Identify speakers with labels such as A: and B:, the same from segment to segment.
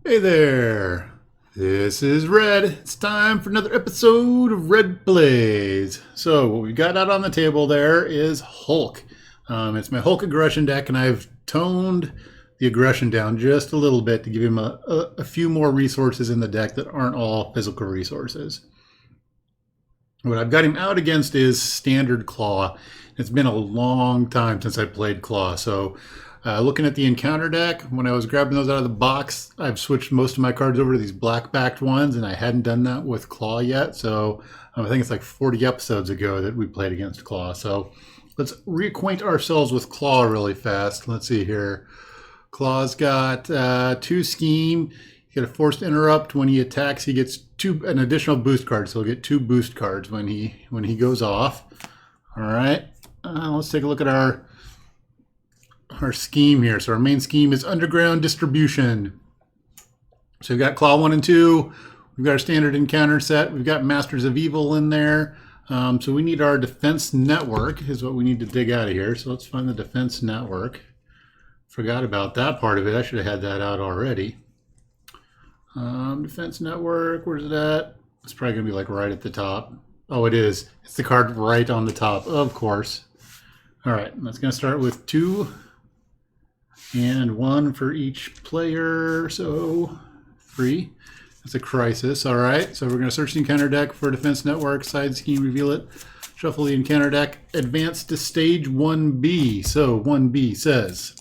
A: Hey there, this is Red. It's time for another episode of Red Plays. So what we've got out on the table there is Hulk. It's my Hulk aggression deck, and I've toned the aggression down just a little bit to give him a few more resources in the deck that aren't all physical resources. What I've got him out against is standard Klaw. It's been a long time since I played Klaw, so looking at the encounter deck, when I was grabbing those out of the box, I've switched most of my cards over to these black-backed ones, and I hadn't done that with Klaw yet. So I think it's like 40 episodes ago that we played against Klaw. So let's reacquaint ourselves with Klaw really fast. Let's see here. Klaw's got 2 scheme. He's got a forced interrupt. When he attacks, he gets an additional boost card. So he'll get 2 boost cards when he goes off. All right. Let's take a look at our scheme here. So our main scheme is underground distribution. So we've got Klaw 1 and 2. We've got our standard encounter set. We've got Masters of Evil in there. So we need our defense network is what we need to dig out of here. So let's find the defense network. Forgot about that part of it. I should have had that out already. Defense network, where's it at? It's probably going to be like right at the top. Oh, it is. It's the card right on the top, of course. All right, that's going to start with 2. And 1 for each player, so 3. That's a crisis. All right, so we're going to search the encounter deck for defense network, side scheme, reveal it, shuffle the encounter deck, advance to stage 1B. So 1B says,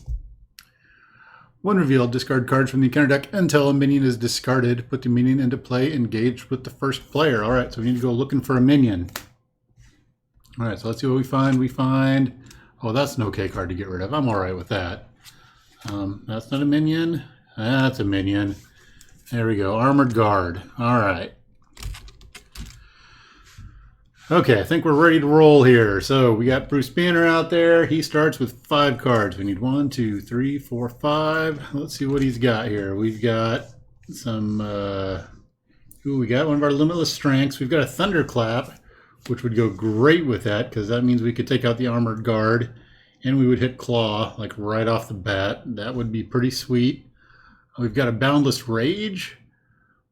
A: when revealed, discard cards from the encounter deck until a minion is discarded. Put the minion into play, engage with the first player. All right, so we need to go looking for a minion. All right, so let's see what we find. We find, oh, that's an okay card to get rid of. I'm all right with that. That's not a minion. That's a minion. There we go. Armored Guard. All right. Okay, I think we're ready to roll here. So we got Bruce Banner out there. He starts with 5 cards. We need 1, 2, 3, 4, 5. Let's see what he's got here. We've got some... we got one of our limitless strengths. We've got a Thunderclap, which would go great with that because that means we could take out the Armored Guard. And we would hit Klaw, like right off the bat. That would be pretty sweet. We've got a Boundless Rage,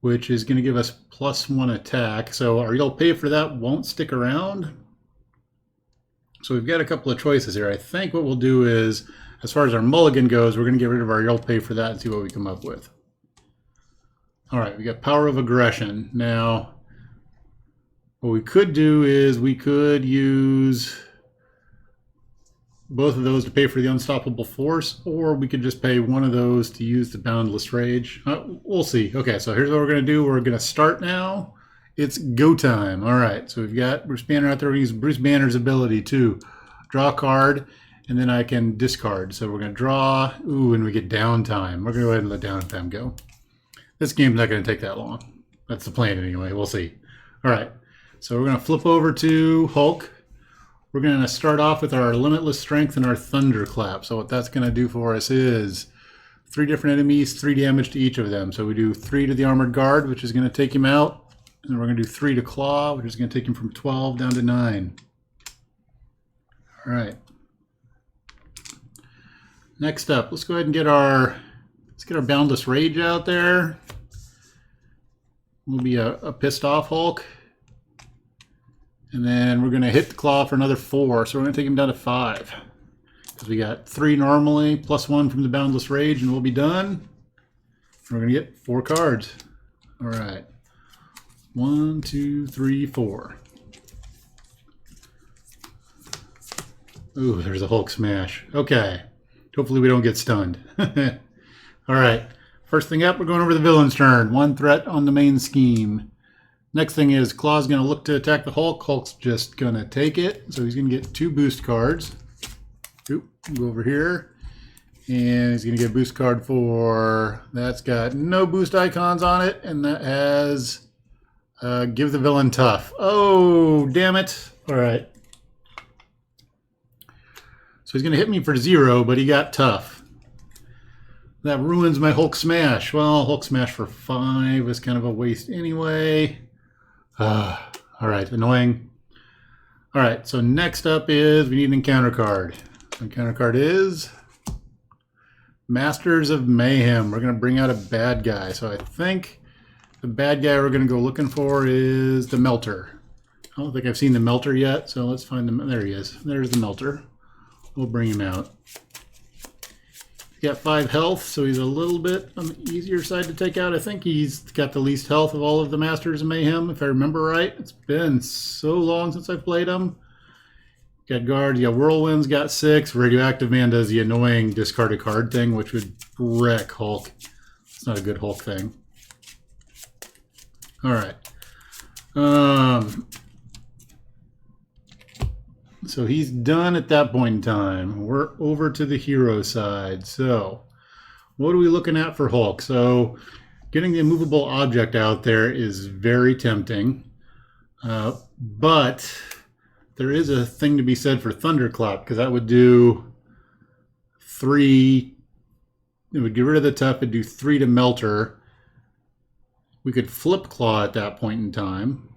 A: which is going to give us +1 attack. So our You'll Pay for that won't stick around. So we've got a couple of choices here. I think what we'll do is, as far as our mulligan goes, we're going to get rid of our You'll Pay for that and see what we come up with. All right, we got Power of Aggression. Now, what we could do is we could use both of those to pay for the Unstoppable Force, or we could just pay one of those to use the Boundless Rage. We'll see. Okay, so here's what we're going to do. We're going to start now. It's go time. All right, so we've got Bruce Banner out there. We use Bruce Banner's ability to draw a card, and then I can discard. So we're going to draw. Ooh, and we get downtime. We're going to go ahead and let downtime go. This game's not going to take that long. That's the plan anyway. We'll see. All right, so we're going to flip over to Hulk. We're going to start off with our Limitless Strength and our Thunderclap. So what that's going to do for us is 3 different enemies, 3 damage to each of them. So we do 3 to the Armored Guard, which is going to take him out. And we're going to do 3 to Klaw, which is going to take him from 12 down to 9. All right. Next up, let's go ahead and get our Boundless Rage out there. We'll be a pissed off Hulk. And then we're going to hit the Klaw for another 4. So we're going to take him down to 5. Because we got 3 normally, +1 from the Boundless Rage, and we'll be done. We're going to get 4 cards. All right. 1, 2, 3, 4. Ooh, there's a Hulk smash. Okay. Hopefully we don't get stunned. All right. First thing up, we're going over the villain's turn. 1 threat on the main scheme. Next thing is Klaw's going to look to attack the Hulk. Hulk's just going to take it. So he's going to get 2 boost cards. Oop, go over here. And he's going to get a boost card for... That's got no boost icons on it. And that has... give the villain tough. Oh, damn it. All right. So he's going to hit me for 0, but he got tough. That ruins my Hulk smash. Well, Hulk smash for 5 is kind of a waste anyway. All right, annoying. All right, so next up is we need an encounter card. Encounter card is Masters of Mayhem. We're going to bring out a bad guy. So I think the bad guy we're going to go looking for is the Melter. I don't think I've seen the Melter yet, so let's find him. There he is. There's the Melter. We'll bring him out. He's got 5 health, so he's a little bit on the easier side to take out. I think he's got the least health of all of the Masters of Mayhem, if I remember right. It's been so long since I've played him. Got guards, you got Whirlwind's got 6. Radioactive Man does the annoying discard a card thing, which would wreck Hulk. It's not a good Hulk thing. Alright. So he's done at that point in time. We're over to the hero side. So what are we looking at for Hulk? So getting the immovable object out there is very tempting. But there is a thing to be said for Thunderclap, because that would do 3. It would get rid of the tough. It'd do 3 to Melter. We could flip Klaw at that point in time,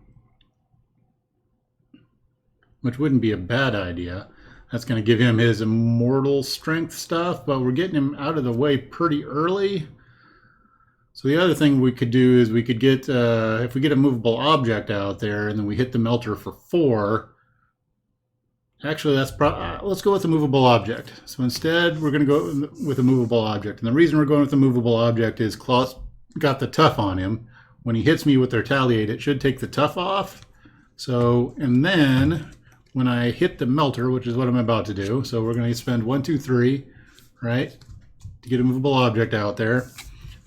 A: which wouldn't be a bad idea. That's going to give him his immortal strength stuff, but we're getting him out of the way pretty early. So the other thing we could do is we could get, if we get a movable object out there and then we hit the Melter for 4, actually, let's go with a movable object. So instead, we're going to go with a movable object. And the reason we're going with a movable object is Klaw's got the tough on him. When he hits me with the retaliate, it should take the tough off. So, and then when I hit the Melter, which is what I'm about to do, so we're going to spend 1, 2, 3, right, to get a movable object out there.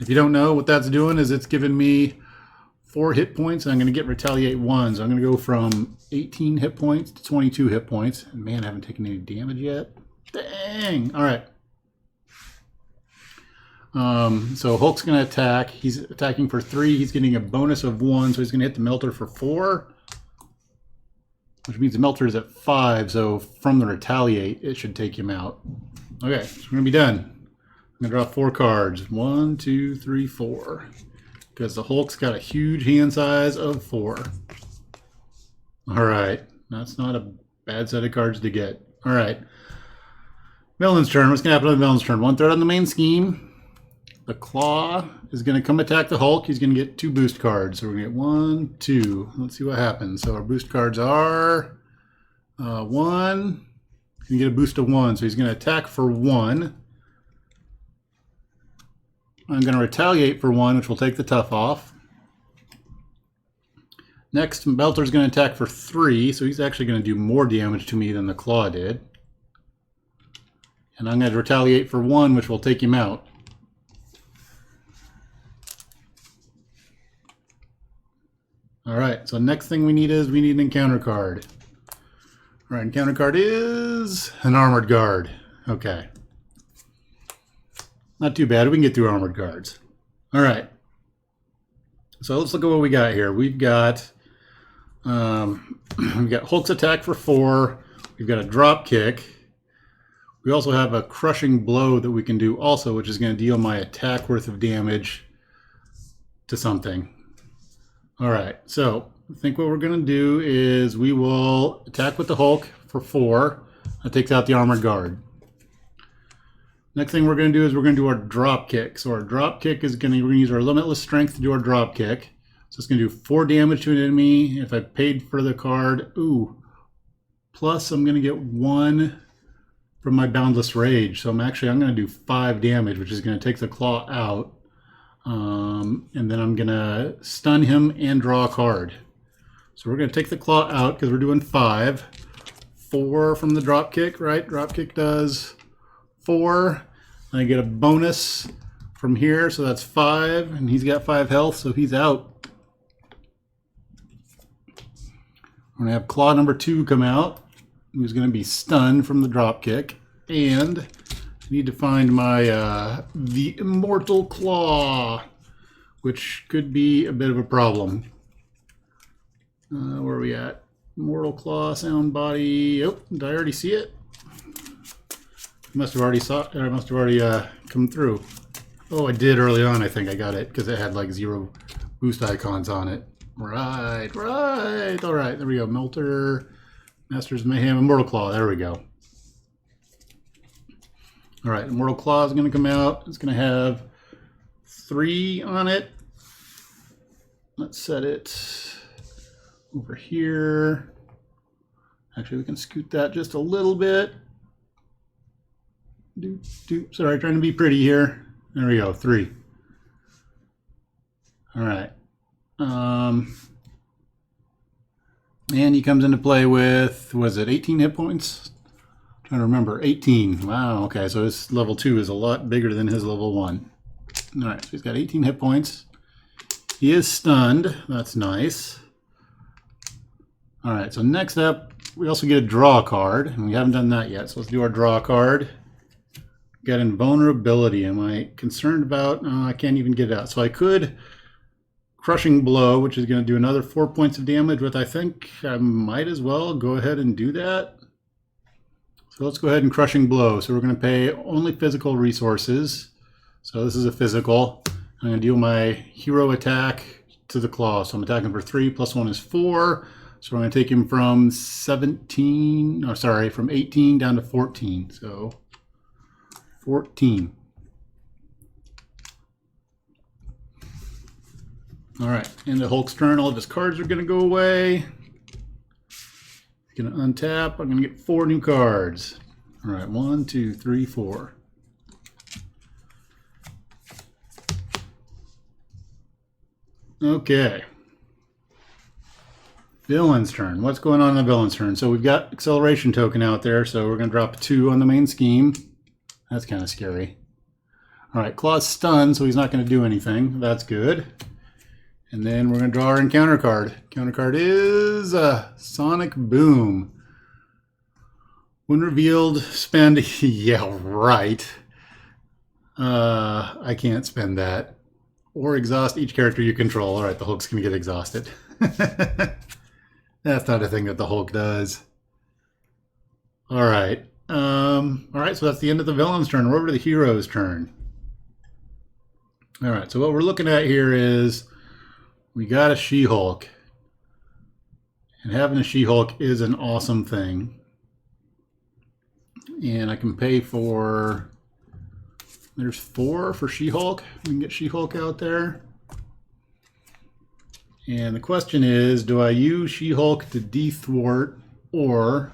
A: If you don't know, what that's doing is it's giving me 4 hit points, and I'm going to get retaliate 1. So I'm going to go from 18 hit points to 22 hit points. And man, I haven't taken any damage yet. Dang! All right. So Hulk's going to attack. He's attacking for 3. He's getting a bonus of 1, so he's going to hit the Melter for 4. Which means the Melter is at 5, so from the retaliate, it should take him out. Okay, so we're going to be done. I'm going to draw 4 cards. 1, 2, 3, 4. Because the Hulk's got a huge hand size of 4. Alright, that's not a bad set of cards to get. Alright. Villain's turn. What's going to happen on the villain's turn? 1 threat on the main scheme. The Klaw is going to come attack the Hulk. He's going to get 2 boost cards. So we're going to get 1, 2. Let's see what happens. So our boost cards are 1. He's going to get a boost of 1. So he's going to attack for 1. I'm going to retaliate for 1, which will take the tough off. Next, Melter's going to attack for 3, so he's actually going to do more damage to me than the Klaw did. And I'm going to retaliate for 1, which will take him out. Alright, so next thing we need is we need an encounter card. Alright, encounter card is an armored guard. Okay. Not too bad. We can get through armored guards. All right. So let's look at what we got here. We've got Hulk's attack for 4. We've got a drop kick. We also have a crushing blow that we can do also, which is going to deal my attack worth of damage to something. All right. So I think what we're going to do is we will attack with the Hulk for 4. That takes out the armored guard. Next thing we're going to do is we're going to do our drop kick. So our drop kick is we're going to use our limitless strength to do our drop kick. So it's going to do 4 damage to an enemy. If I paid for the card, plus I'm going to get 1 from my boundless rage. So I'm going to do 5 damage, which is going to take the Klaw out. And then I'm going to stun him and draw a card. So we're going to take the Klaw out because we're doing 5. 4 from the drop kick, right? Drop kick does 4. I get a bonus from here, so that's 5, and he's got 5 health, so he's out. We're gonna have Klaw number 2 come out, who's gonna be stunned from the drop kick, and I need to find my the immortal Klaw, which could be a bit of a problem. Where are we at? Immortal Klaw, sound body. Oh, did I already see it? Must have already saw it, or I must have already come through. Oh, I did early on. I think I got it because it had like 0 boost icons on it. Right. All right, there we go. Melter, Masters of Mayhem, Immortal Klaw. There we go. All right, Immortal Klaw is going to come out. It's going to have 3 on it. Let's set it over here. Actually, we can scoot that just a little bit. Sorry, trying to be pretty here. There we go, 3. All right. And he comes into play with, was it 18 hit points? I'm trying to remember, 18. Wow, okay, so his level 2 is a lot bigger than his level 1. All right, so he's got 18 hit points. He is stunned. That's nice. All right, so next up, we also get a draw card, and we haven't done that yet. So let's do our draw card. Got invulnerability. Am I concerned about? No, I can't even get it out. So I could Crushing Blow, which is going to do another 4 points of damage, but I think I might as well go ahead and do that. So let's go ahead and Crushing Blow. So we're going to pay only physical resources. So this is a physical. I'm going to deal my hero attack to the Klaw. So I'm attacking for 3, plus 1 is 4. So we're going to take him from 17, oh sorry, from 18 down to 14. So 14. All right, in the Hulk's turn, all of his cards are going to go away. He's going to untap. I'm going to get 4 new cards. All right, 1, 2, 3, 4. Okay. Villain's turn. What's going on in the villain's turn? So we've got acceleration token out there, so we're going to drop 2 on the main scheme. That's kind of scary. All right, Klaw's stunned, so he's not going to do anything. That's good. And then we're going to draw our encounter card. Counter card is Sonic Boom. When revealed, spend... yeah, right. I can't spend that. Or exhaust each character you control. All right, the Hulk's going to get exhausted. That's not a thing that the Hulk does. All right. All right, so that's the end of the villain's turn. We're over to the hero's turn. All right, so what we're looking at here is we got a She-Hulk. And having a She-Hulk is an awesome thing. And I can pay for... There's 4 for She-Hulk. We can get She-Hulk out there. And the question is, do I use She-Hulk to de-thwart, or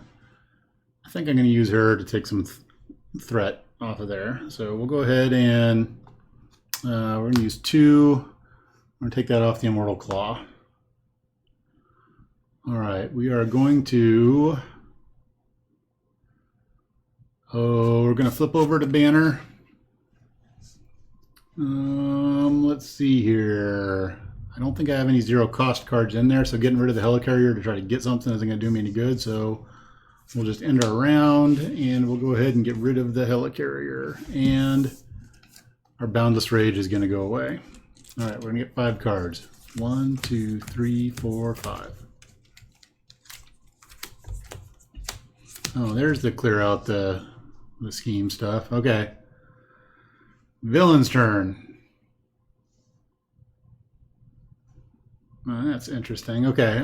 A: I think I'm going to use her to take some threat off of there. So we'll go ahead and we're going to use 2. I'm going to take that off the Immortal Klaw. All right, we are going to... Oh, we're going to flip over to Banner. Let's see here. I don't think I have any 0 cost cards in there, so getting rid of the helicarrier to try to get something isn't going to do me any good. So we'll just end our round, and we'll go ahead and get rid of the helicarrier. And our Boundless Rage is going to go away. All right, we're going to get 5 cards. 1, 2, 3, 4, 5. Oh, there's the clear out the scheme stuff. Okay. Villain's turn. That's interesting. Okay.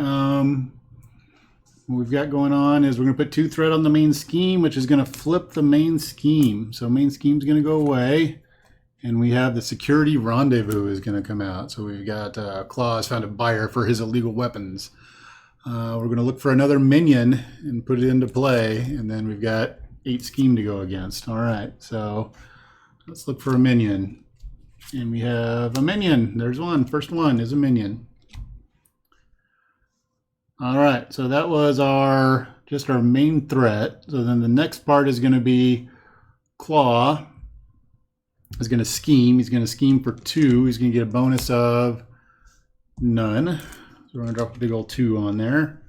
A: What we've got going on is we're going to put 2 threat on the main scheme, which is going to flip the main scheme. So main scheme's going to go away. And we have the Security Rendezvous is going to come out. So we've got Klaw has found a buyer for his illegal weapons. We're going to look for another minion and put it into play. And then we've got 8 scheme to go against. All right. So let's look for a minion. And we have a minion. There's one. First one is a minion. All right, so that was just our main threat. So then the next part is going to be Klaw is going to scheme. He's going to scheme for 2. He's going to get a bonus of none. So we're going to drop a big old 2 on there.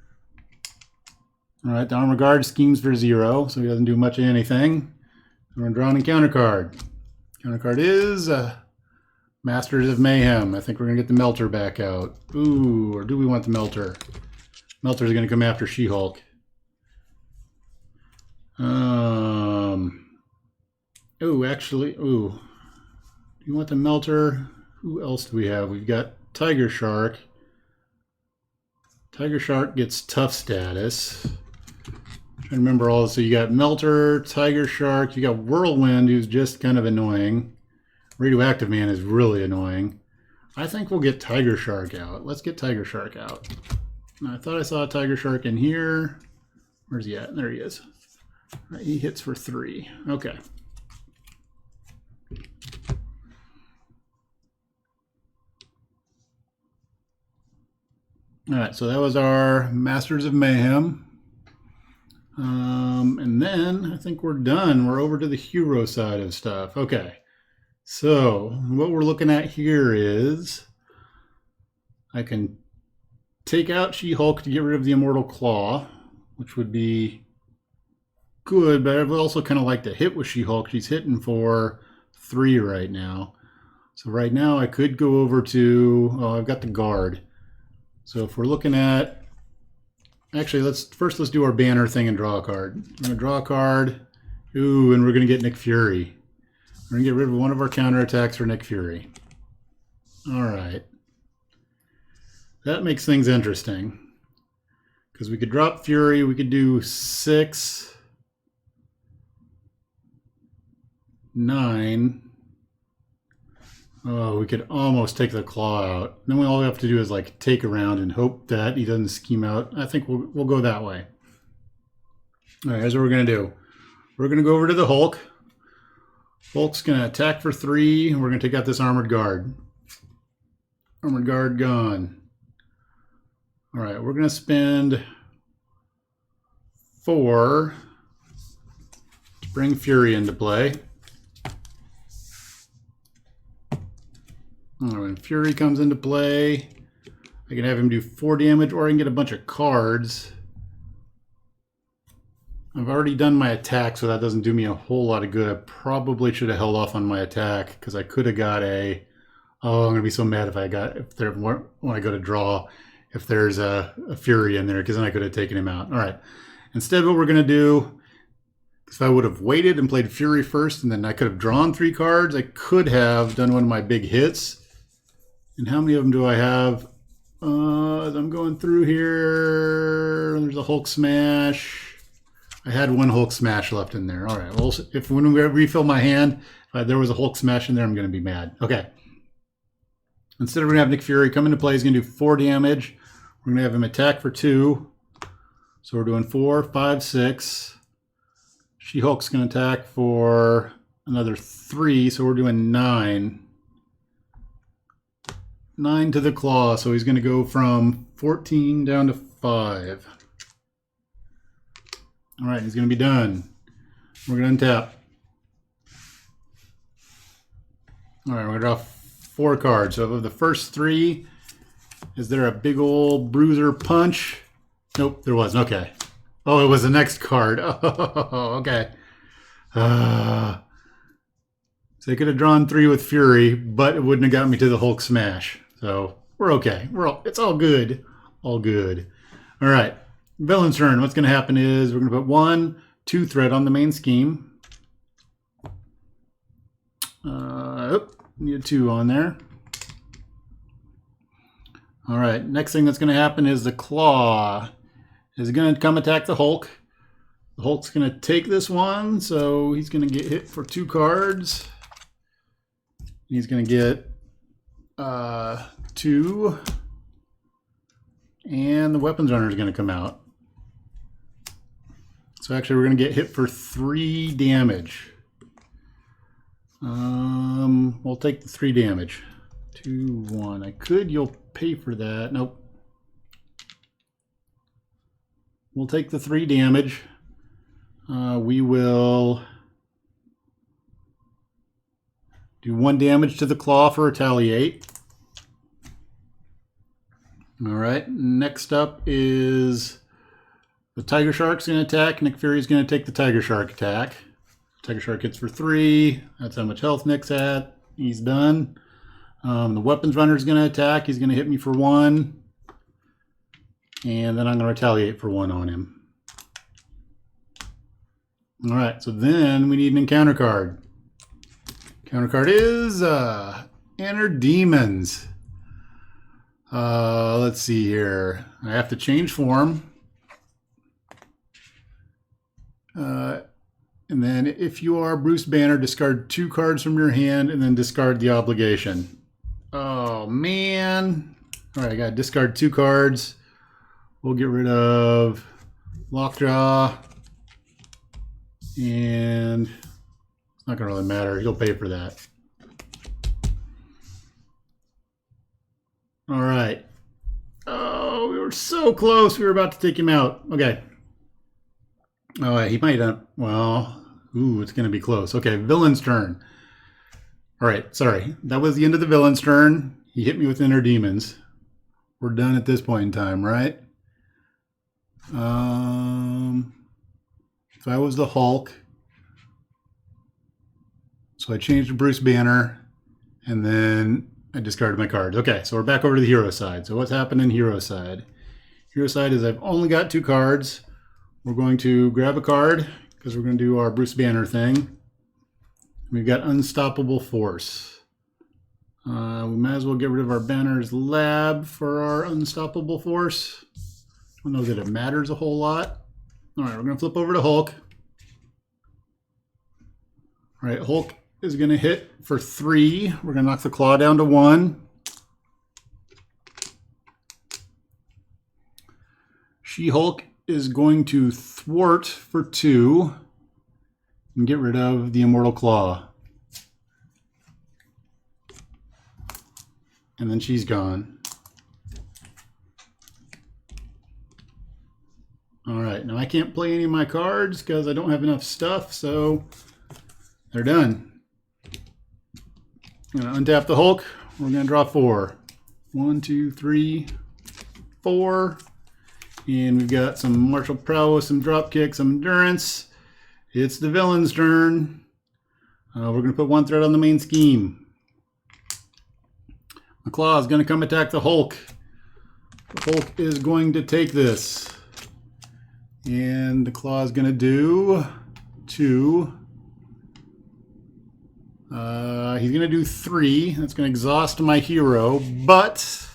A: All right, the Armor Guard schemes for 0, so he doesn't do much of anything. We're going to draw an encounter card. Counter card is Masters of Mayhem. I think we're going to get the Melter back out. Ooh, or do we want the Melter? Melter's going to come after She-Hulk. Oh, actually, do you want the Melter? Who else do we have? We've got Tiger Shark. Tiger Shark gets tough status. I'm Trying to remember all. So you got Melter, Tiger Shark, you got Whirlwind, who's just kind of annoying. Radioactive Man is really annoying. I think we'll get Tiger Shark out. Let's get Tiger Shark out. I thought I saw a Tiger Shark in here. Where's he at? There he is. Right, he hits for 3. Okay. All right, so that was our Masters of Mayhem. And then I think we're done. We're over to the hero side of stuff. Okay. So what we're looking at here is I can take out She-Hulk to get rid of the Immortal Klaw, which would be good, but I would also kind of like to hit with She-Hulk. She's hitting for 3 right now. So right now I could go over to, oh, I've got the guard. So if we're looking at, actually let's do our banner thing and draw a card. I'm going to draw a card. Ooh, and we're going to get Nick Fury. We're going to get rid of one of our counterattacks for Nick Fury. All right. That makes things interesting. Because we could drop Fury, we could do 6, 9. Oh, we could almost take the Klaw out. Then all we have to do is like take a round and hope that he doesn't scheme out. I think we'll go that way. All right, here's what we're going to do. We're going to go over to the Hulk. Hulk's going to attack for 3. We're going to take out this Armored Guard. Armored Guard gone. All right, we're going to spend 4 to bring Fury into play. All right, when Fury comes into play, I can have him do 4 damage, or I can get a bunch of cards. I've already done my attack, so that doesn't do me a whole lot of good. I probably should have held off on my attack, because I could have got a... Oh, I'm going to be so mad if when I go to draw, if there's a Fury in there, because then I could have taken him out. All right. Instead, what we're going to do, if I would have waited and played Fury first, and then I could have drawn 3 cards, I could have done one of my big hits. And how many of them do I have? As I'm going through here, there's a Hulk Smash. I had 1 Hulk Smash left in there. All right. Well, when we refill my hand, if there was a Hulk Smash in there, I'm going to be mad. Okay. Instead of going to have Nick Fury come into play, he's going to do 4 damage. We're going to have him attack for 2. So we're doing 4, 5, 6. She-Hulk's going to attack for another 3. So we're doing 9. 9 to the Klaw. So he's going to go from 14 down to 5. All right, he's going to be done. We're going to untap. All right, we're going to draw 4 cards. So of the first 3, is there a big old bruiser punch? Nope, there wasn't. Okay. Oh, it was the next card. Oh, okay. So I could have drawn 3 with Fury, but it wouldn't have gotten me to the Hulk Smash. So we're okay. It's all good. All good. All right. Villain's turn. What's going to happen is we're going to put 1, 2 threat on the main scheme. Need a 2 on there. All right. Next thing that's going to happen is the Klaw is going to come attack the Hulk. The Hulk's going to take this one, so he's going to get hit for 2 cards. He's going to get 2, and the Weapons Runner is going to come out. So actually we're going to get hit for 3 damage. We'll take the 3 damage. 2, 1. You'll pay for that. Nope. We'll take the 3 damage. We will do 1 damage to the Klaw for retaliate. All right. Next up is the Tiger Shark's going to attack. Nick Fury's going to take the Tiger Shark attack. Tiger Shark hits for 3. That's how much health Nick's at. He's done. The Weapons Runner's going to attack. He's going to hit me for 1. And then I'm going to retaliate for 1 on him. All right, so then we need an encounter card. Counter card is Enter Demons. Let's see here. I have to change form. And then if you are Bruce Banner, discard 2 cards from your hand and then discard the obligation. Oh, man. All right, I got to discard 2 cards. We'll get rid of Lockjaw. And it's not going to really matter. He'll pay for that. All right. Oh, we were so close. We were about to take him out. Okay. Oh, he might not. Well, ooh, it's going to be close. Okay, villain's turn. All right, sorry. That was the end of the villain's turn. He hit me with Inner Demons. We're done at this point in time, right? If I was the Hulk, so I changed to Bruce Banner, and then I discarded my cards. Okay, so we're back over to the hero side. So what's happening hero side? Hero side is I've only got 2 cards. We're going to grab a card because we're going to do our Bruce Banner thing. We've got Unstoppable Force. We might as well get rid of our Banner's Lab for our Unstoppable Force. I don't know that it matters a whole lot. All right, we're going to flip over to Hulk. All right, Hulk is going to hit for 3. We're going to knock the Klaw down to 1. She-Hulk is going to thwart for 2 and get rid of the Immortal Klaw. And then she's gone. All right, now I can't play any of my cards because I don't have enough stuff, so they're done. I'm going to untap the Hulk. We're going to draw 4. 1, 2, 3, 4. And we've got some martial prowess, some drop kick, some endurance. It's the villain's turn. We're going to put 1 threat on the main scheme. The Klaw is going to come attack the Hulk. The Hulk is going to take this. And the Klaw is going to do 2. He's going to do 3. That's going to exhaust my hero, but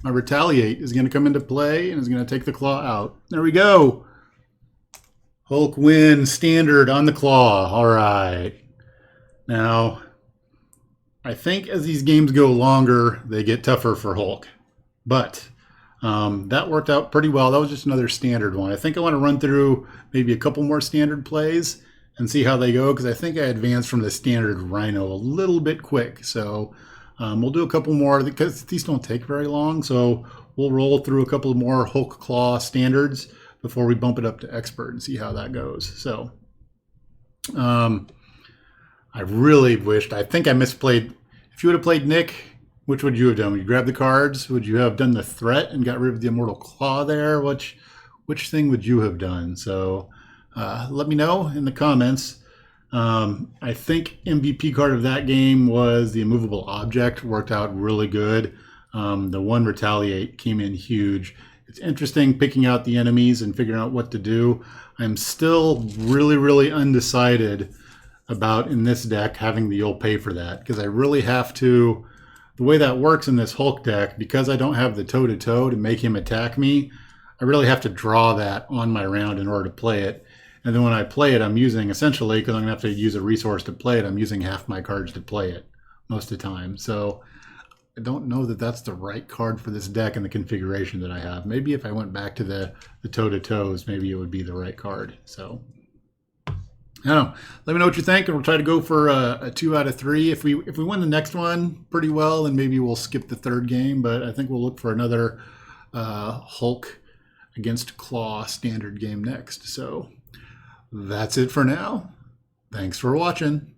A: my Retaliate is going to come into play and is going to take the Klaw out. There we go. Hulk wins standard on the Klaw. All right. Now, I think as these games go longer, they get tougher for Hulk. But that worked out pretty well. That was just another standard one. I think I want to run through maybe a couple more standard plays and see how they go, because I think I advanced from the standard Rhino a little bit quick. So we'll do a couple more because these don't take very long. So we'll roll through a couple more Hulk Klaw standards before we bump it up to expert and see how that goes. So I really wished, I think I misplayed. If you would have played Nick, which would you have done? Would you grab the cards? Would you have done the threat and got rid of the Immortal Klaw there? Which thing would you have done? So let me know in the comments. I think MVP card of that game was the Immovable Object. Worked out really good. The 1 Retaliate came in huge. It's interesting picking out the enemies and figuring out what to do. I'm still really, really undecided about, in this deck, having the You'll Pay for that, because I really have to, the way that works in this Hulk deck, because I don't have the toe-to-toe to make him attack me, I really have to draw that on my round in order to play it. And then when I play it, I'm using, essentially, because I'm going to have to use a resource to play it, I'm using half my cards to play it most of the time. So I don't know that that's the right card for this deck and the configuration that I have. Maybe if I went back to the toe-to-toes, maybe it would be the right card. So I don't know. Let me know what you think, and we'll try to go for a 2 out of 3. If we win the next one pretty well, then maybe we'll skip the 3rd game. But I think we'll look for another Hulk against Klaw standard game next. So that's it for now. Thanks for watching.